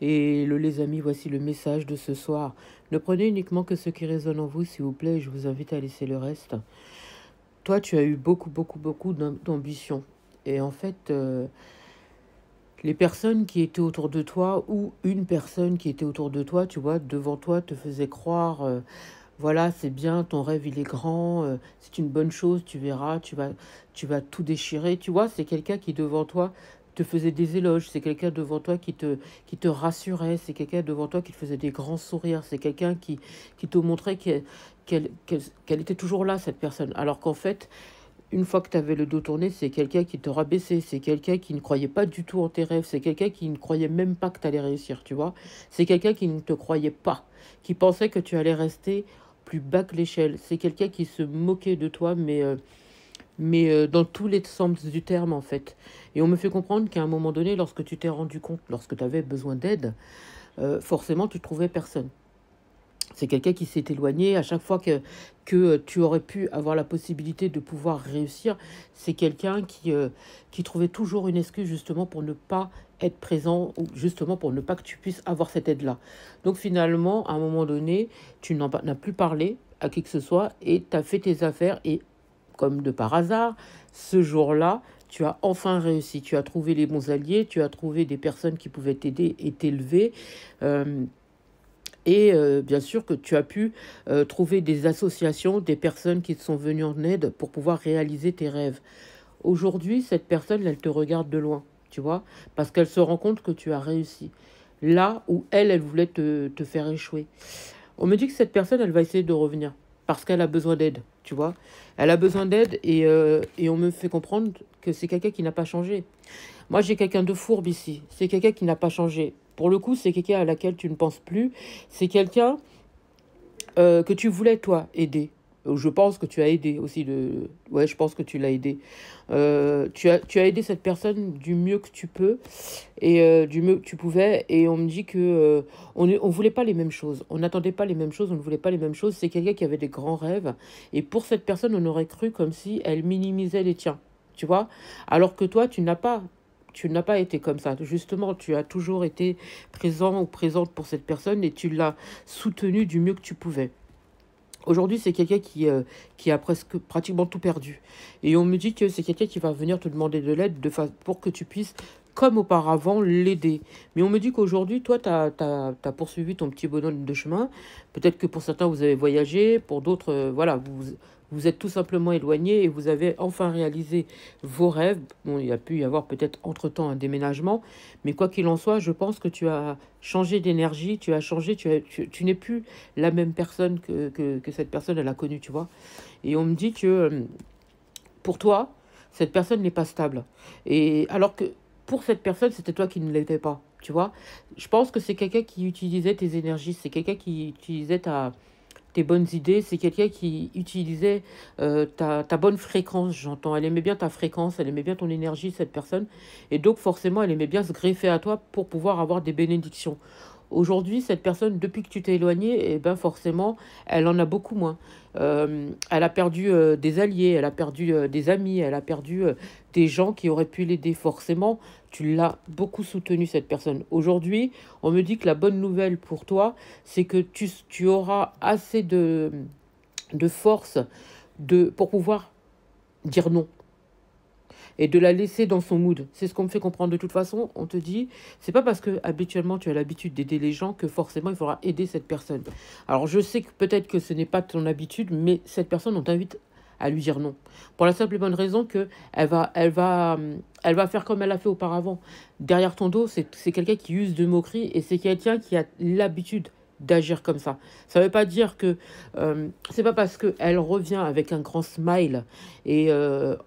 Les amis, voici le message de ce soir. Ne prenez uniquement que ce qui résonne en vous, s'il vous plaît, et je vous invite à laisser le reste. Toi, tu as eu beaucoup d'ambition. Et en fait, les personnes qui étaient autour de toi, ou une personne qui était autour de toi, tu vois, devant toi, te faisait croire, voilà, c'est bien, ton rêve, il est grand, c'est une bonne chose, tu verras, tu vas tout déchirer. Tu vois, c'est quelqu'un qui, devant toi, te faisait des éloges, c'est quelqu'un devant toi qui te rassurait, c'est quelqu'un devant toi qui te faisait des grands sourires, c'est quelqu'un qui te montrait qu'elle était toujours là, cette personne. Alors qu'en fait, une fois que tu avais le dos tourné, c'est quelqu'un qui te rabaissait, c'est quelqu'un qui ne croyait pas du tout en tes rêves, c'est quelqu'un qui ne croyait même pas que tu allais réussir, tu vois. C'est quelqu'un qui ne te croyait pas, qui pensait que tu allais rester plus bas que l'échelle. C'est quelqu'un qui se moquait de toi, mais dans tous les sens du terme, en fait. Et on me fait comprendre qu'à un moment donné, lorsque tu t'es rendu compte, lorsque tu avais besoin d'aide, forcément, tu trouvais personne. C'est quelqu'un qui s'est éloigné à chaque fois que tu aurais pu avoir la possibilité de pouvoir réussir. C'est quelqu'un qui trouvait toujours une excuse justement pour ne pas être présent ou justement pour ne pas que tu puisses avoir cette aide-là. Donc finalement, à un moment donné, tu n'as plus parlé à qui que ce soit et tu as fait tes affaires et comme de par hasard, ce jour-là, tu as enfin réussi. Tu as trouvé les bons alliés, tu as trouvé des personnes qui pouvaient t'aider et t'élever. Euh, bien sûr que tu as pu trouver des associations, des personnes qui te sont venues en aide pour pouvoir réaliser tes rêves. Aujourd'hui, cette personne, elle te regarde de loin, tu vois, parce qu'elle se rend compte que tu as réussi. Là où elle voulait te faire échouer. On me dit que cette personne, elle va essayer de revenir parce qu'elle a besoin d'aide, tu vois. Elle a besoin d'aide et on me fait comprendre que c'est quelqu'un qui n'a pas changé. Moi, j'ai quelqu'un de fourbe ici. C'est quelqu'un qui n'a pas changé. Pour le coup, c'est quelqu'un à laquelle tu ne penses plus. C'est quelqu'un que tu voulais, toi, aider. Je pense que tu as aidé aussi. Ouais, je pense que tu l'as aidé. Tu as aidé cette personne du mieux que tu peux et du mieux que tu pouvais. Et on me dit que on voulait pas les mêmes choses. On n'attendait pas les mêmes choses. On ne voulait pas les mêmes choses. C'est quelqu'un qui avait des grands rêves. Et pour cette personne, on aurait cru comme si elle minimisait les tiens. Tu vois? Alors que toi, tu n'as pas été comme ça. Justement, tu as toujours été présent ou présente pour cette personne et tu l'as soutenue du mieux que tu pouvais. Aujourd'hui, c'est quelqu'un qui a presque pratiquement tout perdu. Et on me dit que c'est quelqu'un qui va venir te demander de l'aide pour que tu puisses, comme auparavant, l'aider. Mais on me dit qu'aujourd'hui, toi, tu as poursuivi ton petit bonhomme de chemin. Peut-être que pour certains, vous avez voyagé, pour d'autres, voilà, vous êtes tout simplement éloigné et vous avez enfin réalisé vos rêves. Bon, il y a pu y avoir peut-être entre-temps un déménagement, mais quoi qu'il en soit, je pense que tu as changé d'énergie, tu as changé, tu n'es plus la même personne que cette personne, elle a connue, tu vois. Et on me dit que pour toi, cette personne n'est pas stable. Et alors que pour cette personne, c'était toi qui ne l'étais pas, tu vois. Je pense que c'est quelqu'un qui utilisait tes énergies, c'est quelqu'un qui utilisait tes bonnes idées, c'est quelqu'un qui utilisait ta bonne fréquence, j'entends. Elle aimait bien ta fréquence, elle aimait bien ton énergie, cette personne. Et donc, forcément, elle aimait bien se greffer à toi pour pouvoir avoir des bénédictions. Aujourd'hui, cette personne, depuis que tu t'es éloigné, eh ben forcément, elle en a beaucoup moins. Elle a perdu des alliés, elle a perdu des amis, elle a perdu des gens qui auraient pu l'aider. Forcément, tu l'as beaucoup soutenu, cette personne. Aujourd'hui, on me dit que la bonne nouvelle pour toi, c'est que tu auras assez de force pour pouvoir dire non et de la laisser dans son mood. C'est ce qu'on me fait comprendre. De toute façon, on te dit, c'est pas parce que habituellement tu as l'habitude d'aider les gens que forcément il faudra aider cette personne. Alors je sais que peut-être que ce n'est pas ton habitude, mais cette personne, on t'invite à lui dire non. Pour la simple et bonne raison que elle va faire comme elle a fait auparavant. Derrière ton dos, c'est quelqu'un qui use de moquerie et c'est quelqu'un qui a l'habitude d'agir comme ça. Ça veut pas dire que c'est pas parce qu'elle revient avec un grand smile et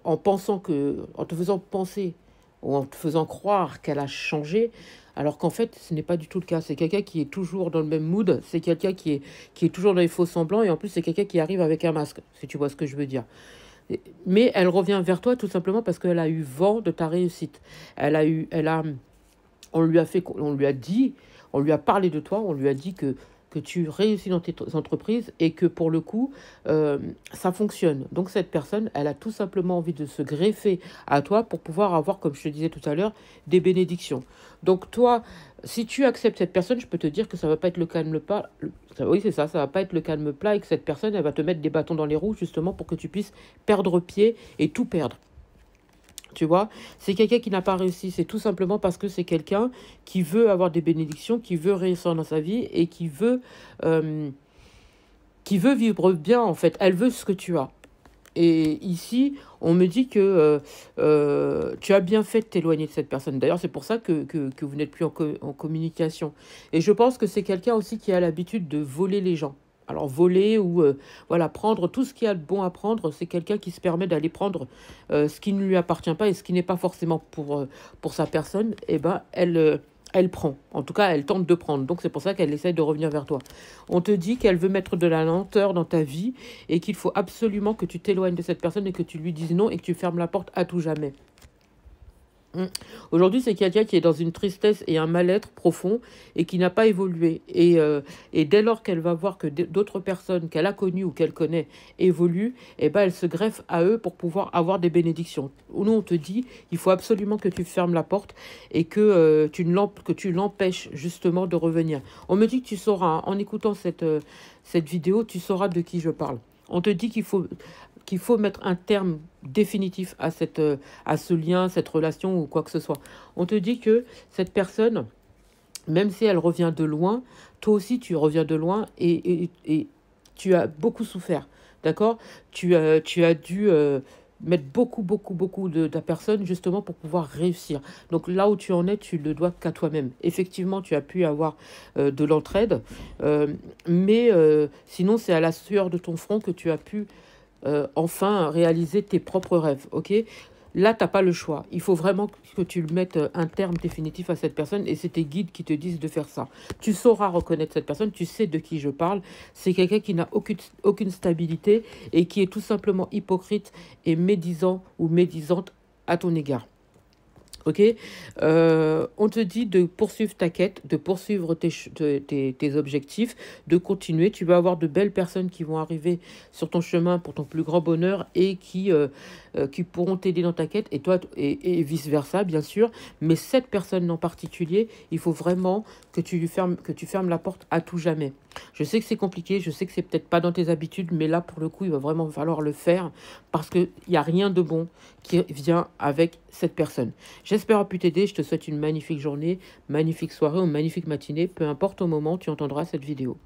en te faisant penser ou en te faisant croire qu'elle a changé, alors qu'en fait, ce n'est pas du tout le cas. C'est quelqu'un qui est toujours dans le même mood, c'est quelqu'un qui est toujours dans les faux semblants, et en plus, c'est quelqu'un qui arrive avec un masque, si tu vois ce que je veux dire. Mais elle revient vers toi tout simplement parce qu'elle a eu vent de ta réussite. On lui a dit, on lui a parlé de toi, on lui a dit que que tu réussis dans tes entreprises et que pour le coup, ça fonctionne. Donc cette personne, elle a tout simplement envie de se greffer à toi pour pouvoir avoir, comme je te disais tout à l'heure, des bénédictions. Donc toi, si tu acceptes cette personne, je peux te dire que ça va pas être le calme plat. Oui, c'est ça, ça va pas être le calme plat et que cette personne, elle va te mettre des bâtons dans les roues justement pour que tu puisses perdre pied et tout perdre. Tu vois, c'est quelqu'un qui n'a pas réussi. C'est tout simplement parce que c'est quelqu'un qui veut avoir des bénédictions, qui veut réussir dans sa vie et euh, qui veut vivre bien, en fait. Elle veut ce que tu as. Et ici, on me dit que tu as bien fait de t'éloigner de cette personne. D'ailleurs, c'est pour ça que vous n'êtes plus en communication. Et je pense que c'est quelqu'un aussi qui a l'habitude de voler les gens. Alors, voler ou voilà, prendre tout ce qu'il y a de bon à prendre, c'est quelqu'un qui se permet d'aller prendre ce qui ne lui appartient pas et ce qui n'est pas forcément pour sa personne. Eh ben, elle prend. En tout cas, elle tente de prendre. Donc, c'est pour ça qu'elle essaie de revenir vers toi. On te dit qu'elle veut mettre de la lenteur dans ta vie et qu'il faut absolument que tu t'éloignes de cette personne et que tu lui dises non et que tu fermes la porte à tout jamais. Aujourd'hui, c'est quelqu'un qui est dans une tristesse et un mal-être profond et qui n'a pas évolué. Et dès lors qu'elle va voir que d'autres personnes qu'elle a connues ou qu'elle connaît évoluent, eh ben, elle se greffe à eux pour pouvoir avoir des bénédictions. Nous, on te dit, il faut absolument que tu fermes la porte et que tu l'empêches justement de revenir. On me dit que tu sauras, en écoutant cette vidéo, tu sauras de qui je parle. On te dit qu'il faut mettre un terme définitif à ce lien, cette relation ou quoi que ce soit. On te dit que cette personne, même si elle revient de loin, toi aussi tu reviens de loin et tu as beaucoup souffert, d'accord? Tu as dû mettre beaucoup de ta personne justement pour pouvoir réussir. Donc là où tu en es, tu le dois qu'à toi-même. Effectivement, tu as pu avoir de l'entraide, mais sinon c'est à la sueur de ton front que tu as pu enfin réaliser tes propres rêves, ok? Là, tu n'as pas le choix. Il faut vraiment que tu le mettes un terme définitif à cette personne et c'est tes guides qui te disent de faire ça. Tu sauras reconnaître cette personne, tu sais de qui je parle. C'est quelqu'un qui n'a aucune stabilité et qui est tout simplement hypocrite et médisant ou médisante à ton égard. Ok, on te dit de poursuivre ta quête, de poursuivre tes objectifs, de continuer. Tu vas avoir de belles personnes qui vont arriver sur ton chemin pour ton plus grand bonheur et qui pourront t'aider dans ta quête et toi et vice-versa, bien sûr. Mais cette personne en particulier, il faut vraiment que tu fermes la porte à tout jamais. Je sais que c'est compliqué, je sais que c'est peut-être pas dans tes habitudes, mais là, pour le coup, il va vraiment falloir le faire parce qu'il n'y a rien de bon qui vient avec cette personne. J'espère avoir pu t'aider. Je te souhaite une magnifique journée, magnifique soirée ou magnifique matinée. Peu importe au moment où tu entendras cette vidéo.